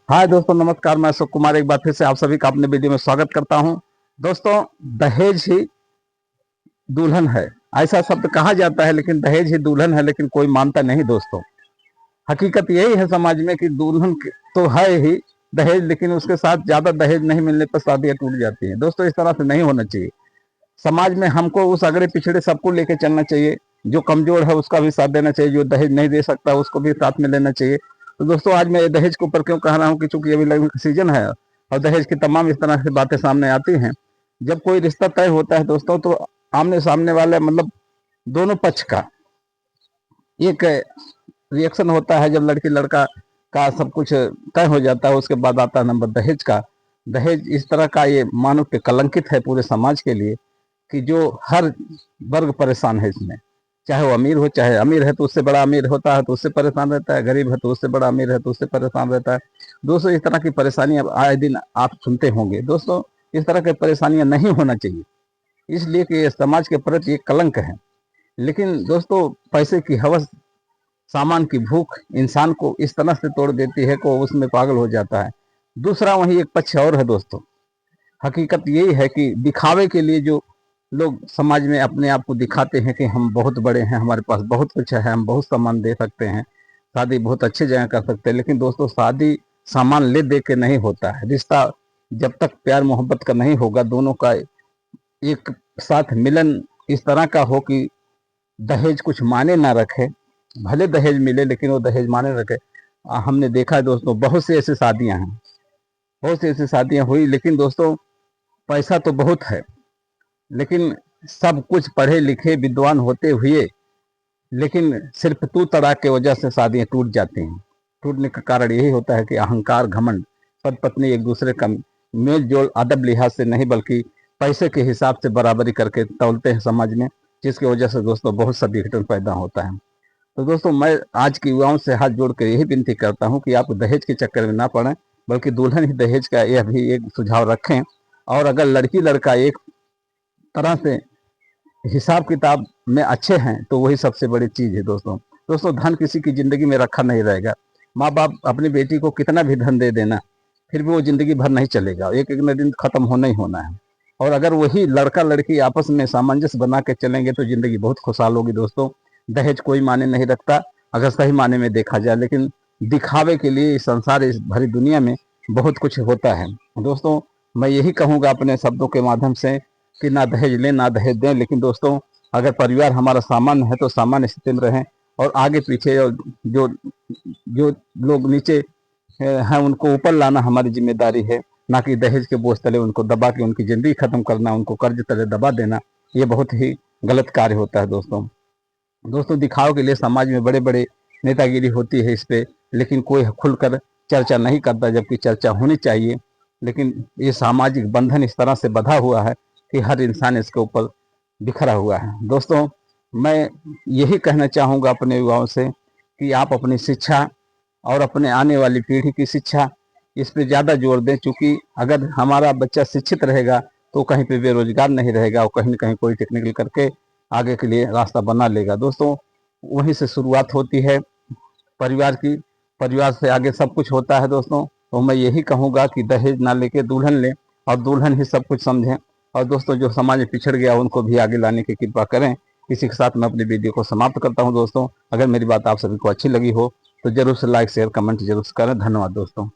हाय दोस्तों, नमस्कार। मैं अशोक कुमार एक बार फिर से आप सभी का अपने वीडियो में स्वागत करता हूं। दोस्तों, दहेज ही दुल्हन है, ऐसा शब्द कहा जाता है, लेकिन दहेज ही दुल्हन है, लेकिन कोई मानता नहीं दोस्तों। हकीकत यही है समाज में कि दुल्हन तो है ही दहेज, लेकिन उसके साथ ज्यादा दहेज नहीं मिलने पर शादियां टूट जाती हैं। दोस्तों, इस तरह से नहीं होना चाहिए। समाज में हमको उस अगड़े पिछड़े सबको लेके चलना चाहिए। जो कमजोर है उसका भी साथ देना चाहिए, जो दहेज नहीं दे सकता उसको भी साथ में लेना चाहिए। तो दोस्तों, आज मैं दहेज के ऊपर क्यों कह रहा हूँ कि चूंकि अभी लगन का सीजन है और दहेज की तमाम इस तरह की बातें सामने आती हैं। जब कोई रिश्ता तय होता है दोस्तों, तो आमने सामने वाले मतलब दोनों पक्ष का एक रिएक्शन होता है। जब लड़की लड़का का सब कुछ तय हो जाता है, उसके बाद आता है नंबर दहेज का। दहेज इस तरह का ये मानो कि कलंकित है पूरे समाज के लिए, कि जो हर वर्ग परेशान है इसमें। चाहे वो अमीर हो, चाहे अमीर है तो उससे बड़ा अमीर होता है तो उससे परेशान रहता है, गरीब है तो उससे बड़ा अमीर है तो उससे परेशान रहता है। दोस्तों, इस तरह की परेशानियां आए दिन आप सुनते होंगे। दोस्तों, इस तरह की परेशानियां नहीं होना चाहिए, इसलिए कि ये समाज के प्रति एक कलंक है। लेकिन दोस्तों, पैसे की हवस, सामान की भूख इंसान को इस तरह से तोड़ देती है कि उसमें पागल हो जाता है। दूसरा वही एक पक्ष और है दोस्तों। हकीकत यही है कि दिखावे के लिए जो लोग समाज में अपने आप को दिखाते हैं कि हम बहुत बड़े हैं, हमारे पास बहुत कुछ है, हम बहुत सामान दे सकते हैं, शादी बहुत अच्छी जगह कर सकते हैं। लेकिन दोस्तों, शादी सामान ले दे के नहीं होता है। रिश्ता जब तक प्यार मोहब्बत का नहीं होगा, दोनों का एक साथ मिलन इस तरह का हो कि दहेज कुछ माने ना रखे। भले दहेज मिले लेकिन वो दहेज माने रखे। हमने देखा है दोस्तों, बहुत सी ऐसी शादियां हैं, बहुत सी ऐसी शादियां हुई, लेकिन दोस्तों पैसा तो बहुत है, लेकिन सब कुछ पढ़े लिखे विद्वान होते हुए, लेकिन सिर्फ तू तड़ाक की वजह से शादियां टूट जाती हैं। टूटने का कारण यही होता है कि अहंकार, घमंड, पति पत्नी एक दूसरे का मेल जोल अदब लिहाज से नहीं, बल्कि पैसे के हिसाब से बराबरी करके तौलते हैं समाज में, जिसकी वजह से दोस्तों बहुत सा विघटन पैदा होता है। तो दोस्तों, मैं आज के युवाओं से हाथ जोड़ कर यही विनती करता हूं कि आप दहेज के चक्कर में ना पड़ें, बल्कि दुल्हन ही दहेज का यह भी एक सुझाव रखें। और अगर लड़की लड़का एक तरह से हिसाब किताब में अच्छे हैं तो वही सबसे बड़ी चीज है दोस्तों। दोस्तों, धन किसी की जिंदगी में रखा नहीं रहेगा। माँ बाप अपनी बेटी को कितना भी धन दे देना, फिर भी वो जिंदगी भर नहीं चलेगा, एक एक दिन खत्म होना ही होना है। और अगर वही लड़का लड़की आपस में सामंजस्य बना के चलेंगे तो जिंदगी बहुत खुशहाल होगी दोस्तों। दहेज कोई माने नहीं रखता अगर सही माने में देखा जाए, लेकिन दिखावे के लिए इस संसार, इस भरी दुनिया में बहुत कुछ होता है दोस्तों। मैं यही कहूँगा अपने शब्दों के माध्यम से कि ना दहेज लें ना दहेज दें, लेकिन दोस्तों अगर परिवार हमारा सामान्य है तो सामान्य स्थिति में रहें, और आगे पीछे जो जो लोग नीचे हैं उनको ऊपर लाना हमारी जिम्मेदारी है, ना कि दहेज के बोझ तले उनको दबा के उनकी जिंदगी खत्म करना, उनको कर्ज तले दबा देना। ये बहुत ही गलत कार्य होता है दोस्तों। दोस्तों, दिखाव के लिए समाज में बड़े बड़े नेतागिरी होती है इस पे, लेकिन कोई खुलकर चर्चा नहीं करता, जबकि चर्चा होनी चाहिए। लेकिन ये सामाजिक बंधन इस तरह से बंधा हुआ है कि हर इंसान इसके ऊपर बिखरा हुआ है। दोस्तों, मैं यही कहना चाहूँगा अपने युवाओं से कि आप अपनी शिक्षा और अपने आने वाली पीढ़ी की शिक्षा, इस पे ज़्यादा जोर दें। क्योंकि अगर हमारा बच्चा शिक्षित रहेगा तो कहीं पे बेरोजगार नहीं रहेगा, और कहीं ना कहीं कोई टेक्निकल करके आगे के लिए रास्ता बना लेगा। दोस्तों, वहीं से शुरुआत होती है परिवार की, परिवार से आगे सब कुछ होता है दोस्तों। तो मैं यही कहूँगा कि दहेज ना लेके दुल्हन लें, और दुल्हन ही सब कुछ समझें। और दोस्तों, जो समाज में पिछड़ गया उनको भी आगे लाने की कृपा करें। इसी के साथ मैं अपनी वीडियो को समाप्त करता हूं दोस्तों। अगर मेरी बात आप सभी को अच्छी लगी हो तो जरूर से लाइक शेयर कमेंट जरूर करें। धन्यवाद दोस्तों।